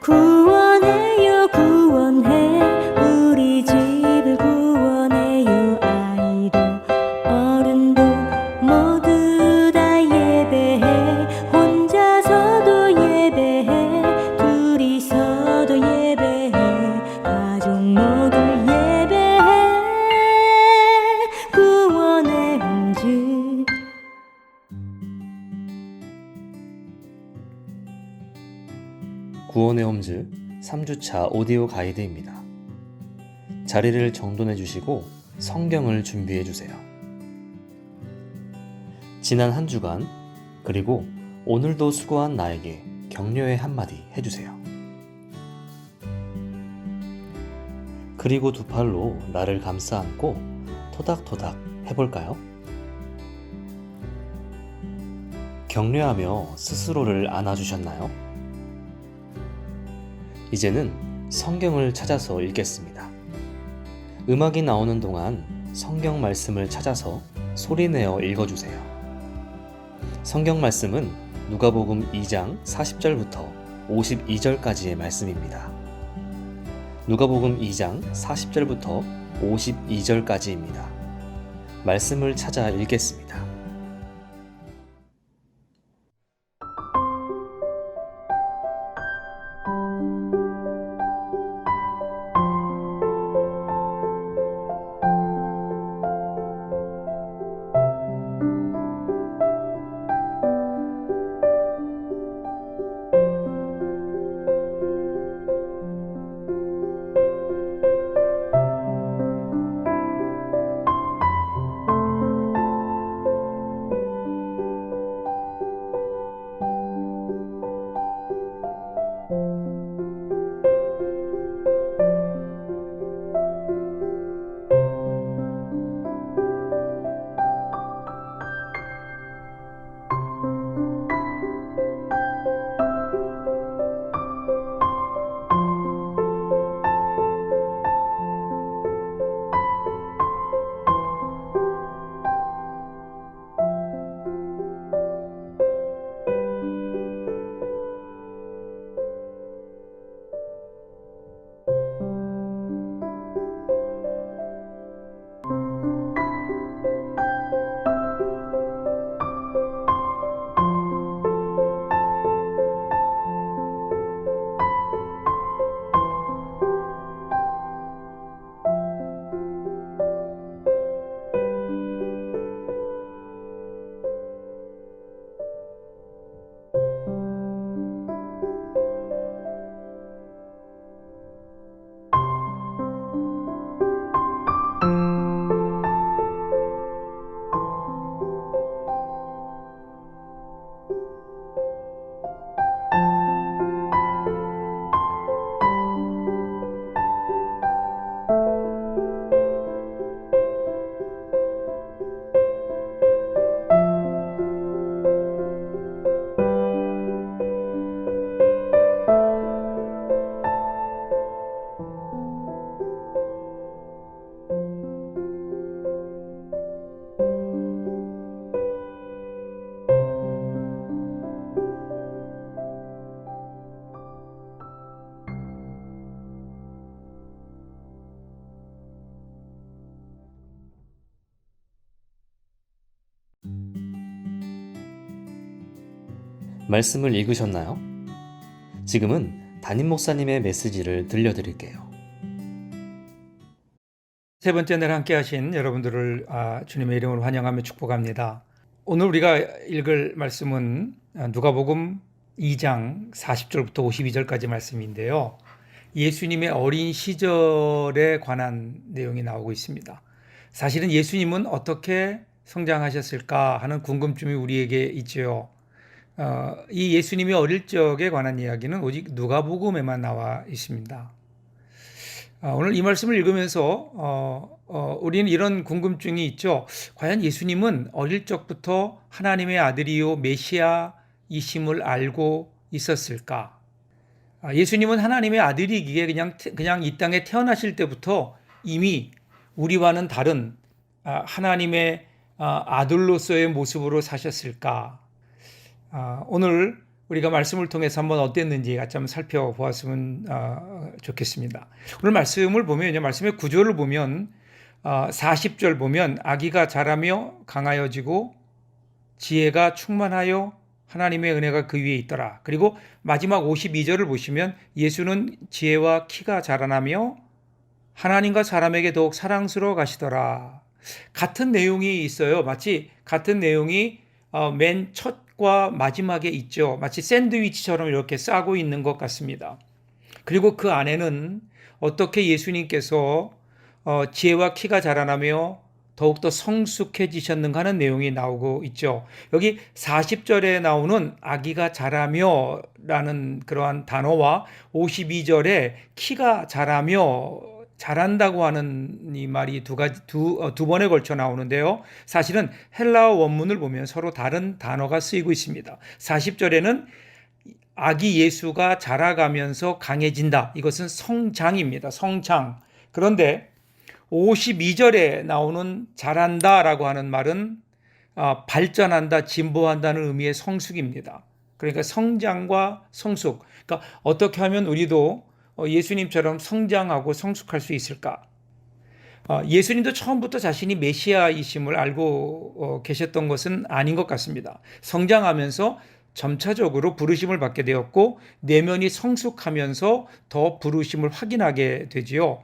구원해요 구원해 우리 집을 구원해요 아이도 어른도 모두 다 예배해 혼자서도 예배해 둘이서도 예배해 가족 모두 예배해 구원의 홈즈. 구원의 홈즈 3주차 오디오 가이드입니다. 자리를 정돈해 주시고 성경을 준비해 주세요. 지난 한 주간 그리고 오늘도 수고한 나에게 격려의 한마디 해주세요. 그리고 두 팔로 나를 감싸 안고 토닥토닥 해볼까요? 격려하며 스스로를 안아주셨나요? 이제는 성경을 찾아서 읽겠습니다. 음악이 나오는 동안 성경 말씀을 찾아서 소리내어 읽어주세요. 성경 말씀은 누가복음 2장 40절부터 52절까지의 말씀입니다. 누가복음 2장 40절부터 52절까지입니다. 말씀을 찾아 읽겠습니다. 말씀을 읽으셨나요? 지금은 담임 목사님의 메시지를 들려드릴게요. 세 번째 날 함께 하신 여러분들을 주님의 이름으로 환영하며 축복합니다. 오늘 우리가 읽을 말씀은 누가복음 2장 40절부터 52절까지 말씀인데요. 예수님의 어린 시절에 관한 내용이 나오고 있습니다. 사실은 예수님은 어떻게 성장하셨을까 하는 궁금증이 우리에게 있지요. 이 예수님의 어릴 적에 관한 이야기는 오직 누가복음에만 나와 있습니다. 오늘 이 말씀을 읽으면서 우리는 이런 궁금증이 있죠. 과연 예수님은 어릴 적부터 하나님의 아들이요 메시아이심을 알고 있었을까? 예수님은 하나님의 아들이기에 그냥 이 땅에 태어나실 때부터 이미 우리와는 다른 하나님의 아들로서의 모습으로 사셨을까? 오늘 우리가 말씀을 통해서 한번 어땠는지 같이 한번 살펴보았으면 좋겠습니다. 오늘 말씀을 보면요, 말씀의 구조를 보면 40절 보면 아기가 자라며 강하여지고 지혜가 충만하여 하나님의 은혜가 그 위에 있더라. 그리고 마지막 52절을 보시면 예수는 지혜와 키가 자라나며 하나님과 사람에게 더욱 사랑스러워 가시더라. 같은 내용이 있어요. 마치 같은 내용이 맨 첫과 마지막에 있죠. 마치 샌드위치처럼 이렇게 싸고 있는 것 같습니다. 그리고 그 안에는 어떻게 예수님께서 지혜와 키가 자라나며 더욱더 성숙해지셨는가 하는 내용이 나오고 있죠. 여기 40절에 나오는 아기가 자라며 라는 그러한 단어와 52절에 키가 자라며 자란다고 하는 이 말이 두 번에 걸쳐 나오는데요. 사실은 헬라어 원문을 보면 서로 다른 단어가 쓰이고 있습니다. 40절에는 아기 예수가 자라가면서 강해진다. 이것은 성장입니다. 성장. 그런데 52절에 나오는 자란다라고 하는 말은 발전한다, 진보한다는 의미의 성숙입니다. 그러니까 성장과 성숙. 그러니까 어떻게 하면 우리도 예수님처럼 성장하고 성숙할 수 있을까? 예수님도 처음부터 자신이 메시아이심을 알고 계셨던 것은 아닌 것 같습니다. 성장하면서 점차적으로 부르심을 받게 되었고 내면이 성숙하면서 더 부르심을 확인하게 되지요.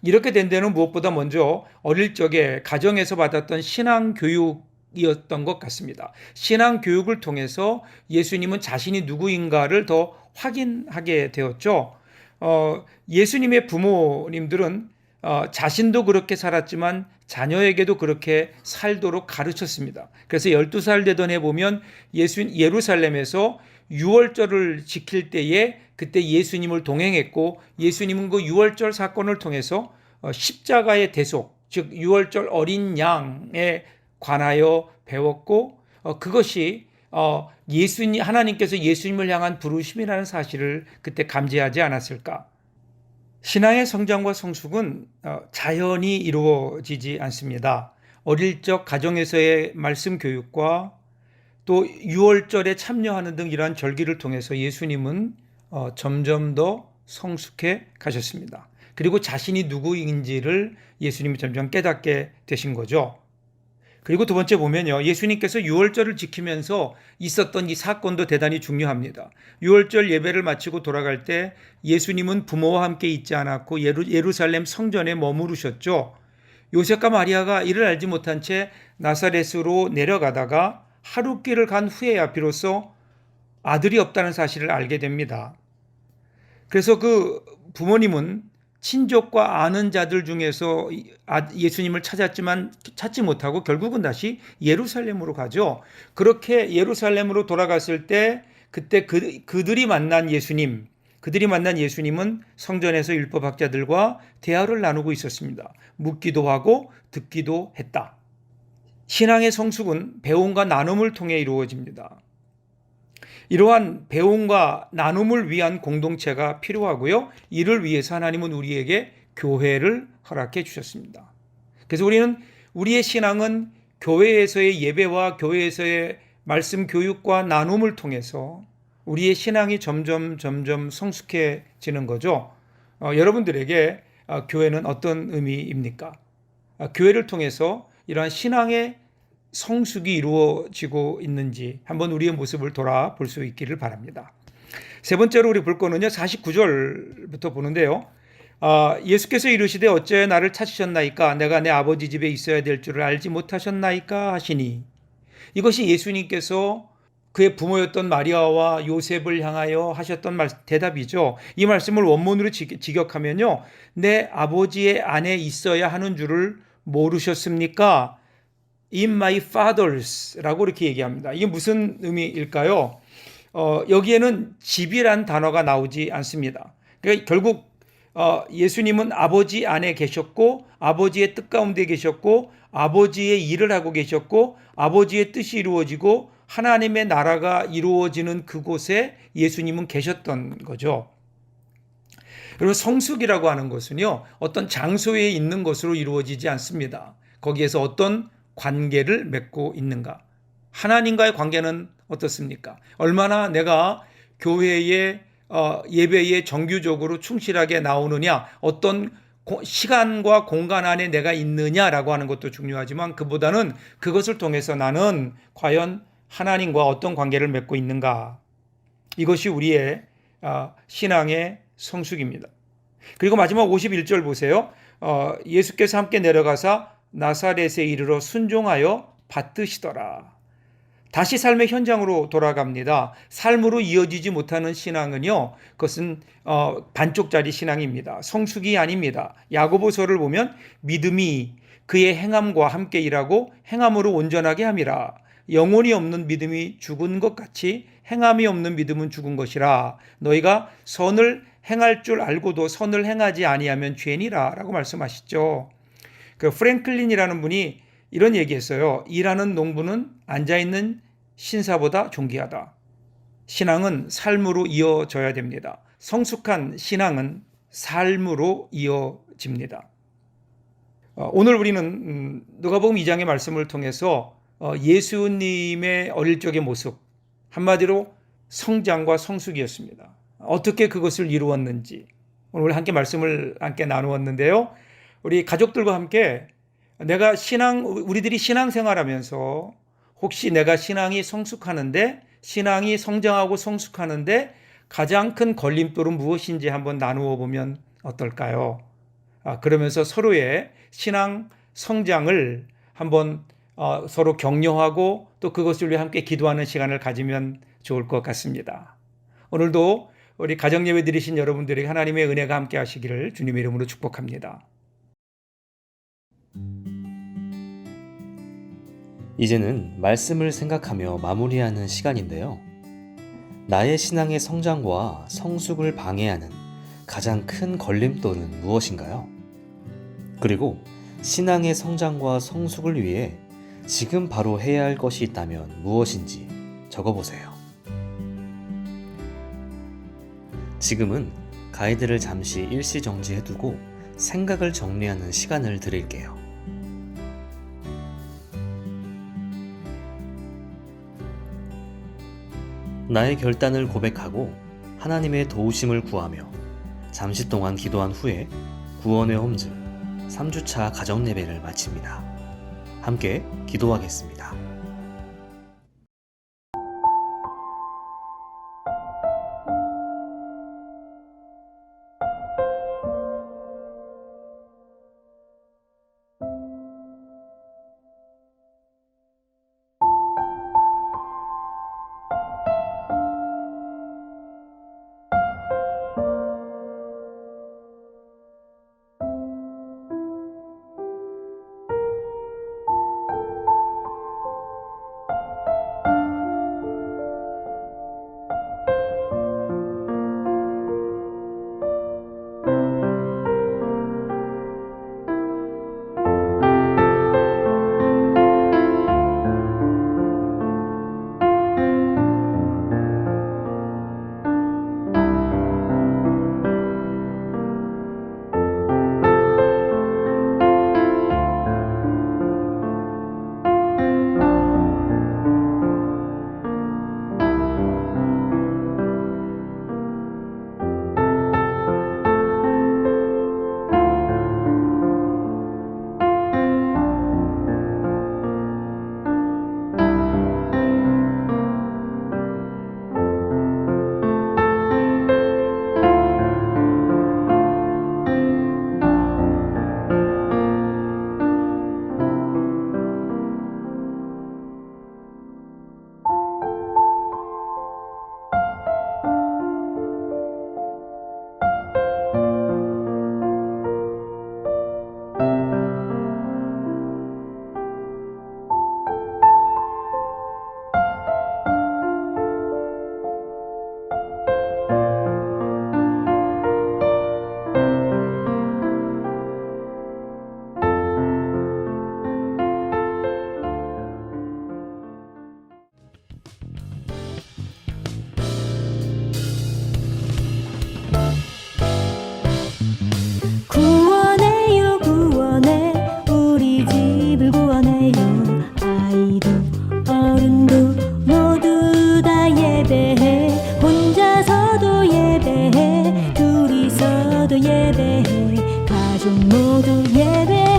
이렇게 된 데는 무엇보다 먼저 어릴 적에 가정에서 받았던 신앙 교육이었던 것 같습니다. 신앙 교육을 통해서 예수님은 자신이 누구인가를 더 확인하게 되었죠. 예수님의 부모님들은 자신도 그렇게 살았지만 자녀에게도 그렇게 살도록 가르쳤습니다. 그래서 12살 되던 해 보면 예루살렘에서 유월절을 지킬 때에 그때 예수님을 동행했고 예수님은 그 유월절 사건을 통해서 십자가의 대속, 즉 유월절 어린 양에 관하여 배웠고 그것이 하나님께서 예수님을 향한 부르심이라는 사실을 그때 감지하지 않았을까? 신앙의 성장과 성숙은 자연히 이루어지지 않습니다. 어릴 적 가정에서의 말씀 교육과 또 유월절에 참여하는 등 이러한 절기를 통해서 예수님은 점점 더 성숙해 가셨습니다. 그리고 자신이 누구인지를 예수님이 점점 깨닫게 되신 거죠. 그리고 두 번째 보면요, 예수님께서 유월절을 지키면서 있었던 이 사건도 대단히 중요합니다. 유월절 예배를 마치고 돌아갈 때 예수님은 부모와 함께 있지 않았고 예루살렘 성전에 머무르셨죠. 요셉과 마리아가 이를 알지 못한 채 나사렛으로 내려가다가 하룻길을 간 후에야 비로소 아들이 없다는 사실을 알게 됩니다. 그래서 그 부모님은 친족과 아는 자들 중에서 예수님을 찾았지만 찾지 못하고 결국은 다시 예루살렘으로 가죠. 그렇게 예루살렘으로 돌아갔을 때 그때 그들이 만난 예수님은 성전에서 율법학자들과 대화를 나누고 있었습니다. 묻기도 하고 듣기도 했다. 신앙의 성숙은 배움과 나눔을 통해 이루어집니다. 이러한 배움과 나눔을 위한 공동체가 필요하고요. 이를 위해서 하나님은 우리에게 교회를 허락해 주셨습니다. 그래서 우리의 신앙은 교회에서의 예배와 교회에서의 말씀 교육과 나눔을 통해서 우리의 신앙이 점점 성숙해지는 거죠. 여러분들에게 교회는 어떤 의미입니까? 교회를 통해서 이러한 신앙의 성숙이 이루어지고 있는지 한번 우리의 모습을 돌아볼 수 있기를 바랍니다. 세 번째로 우리 볼 거는요, 49절부터 보는데요. 예수께서 이르시되 어찌하여 나를 찾으셨나이까? 내가 내 아버지 집에 있어야 될 줄을 알지 못하셨나이까? 하시니, 이것이 예수님께서 그의 부모였던 마리아와 요셉을 향하여 하셨던 대답이죠. 이 말씀을 원문으로 직역하면요, 내 아버지의 안에 있어야 하는 줄을 모르셨습니까? In my fathers라고 이렇게 얘기합니다. 이게 무슨 의미일까요? 여기에는 집이란 단어가 나오지 않습니다. 그러니까 결국 예수님은 아버지 안에 계셨고 아버지의 뜻 가운데 계셨고 아버지의 일을 하고 계셨고 아버지의 뜻이 이루어지고 하나님의 나라가 이루어지는 그곳에 예수님은 계셨던 거죠. 그리고 성숙이라고 하는 것은요, 어떤 장소에 있는 것으로 이루어지지 않습니다. 거기에서 어떤 관계를 맺고 있는가. 하나님과의 관계는 어떻습니까? 얼마나 내가 교회에 예배에 정규적으로 충실하게 나오느냐, 어떤 시간과 공간 안에 내가 있느냐라고 하는 것도 중요하지만 그보다는 그것을 통해서 나는 과연 하나님과 어떤 관계를 맺고 있는가, 이것이 우리의 신앙의 성숙입니다. 그리고 마지막 51절 보세요. 예수께서 함께 내려가사 나사렛에 이르러 순종하여 받드시더라. 다시 삶의 현장으로 돌아갑니다. 삶으로 이어지지 못하는 신앙은요, 그것은 반쪽짜리 신앙입니다. 성숙이 아닙니다. 야고보서를 보면 믿음이 그의 행함과 함께 일하고 행함으로 온전하게 함이라. 영혼이 없는 믿음이 죽은 것 같이 행함이 없는 믿음은 죽은 것이라. 너희가 선을 행할 줄 알고도 선을 행하지 아니하면 죄니라 라고 말씀하시죠. 그 프랭클린이라는 분이 이런 얘기했어요. 일하는 농부는 앉아있는 신사보다 존귀하다. 신앙은 삶으로 이어져야 됩니다. 성숙한 신앙은 삶으로 이어집니다. 오늘 우리는 누가복음 2장의 말씀을 통해서 예수님의 어릴 적의 모습, 한마디로 성장과 성숙이었습니다. 어떻게 그것을 이루었는지 오늘 함께 말씀을 함께 나누었는데요. 우리 가족들과 함께 우리들이 신앙생활하면서 혹시 내가 신앙이 성숙하는데, 신앙이 성장하고 성숙하는데 가장 큰 걸림돌은 무엇인지 한번 나누어 보면 어떨까요? 그러면서 서로의 신앙 성장을 한번 서로 격려하고 또 그것을 위해 함께 기도하는 시간을 가지면 좋을 것 같습니다. 오늘도 우리 가정예배 드리신 여러분들에게 하나님의 은혜가 함께 하시기를 주님의 이름으로 축복합니다. 이제는 말씀을 생각하며 마무리하는 시간인데요. 나의 신앙의 성장과 성숙을 방해하는 가장 큰 걸림돌은 무엇인가요? 그리고 신앙의 성장과 성숙을 위해 지금 바로 해야 할 것이 있다면 무엇인지 적어보세요. 지금은 가이드를 잠시 일시정지해두고 생각을 정리하는 시간을 드릴게요. 나의 결단을 고백하고 하나님의 도우심을 구하며 잠시 동안 기도한 후에 구원의 홈즈 3주차 가정예배를 마칩니다. 함께 기도하겠습니다. 예배해 가족 모두 예배해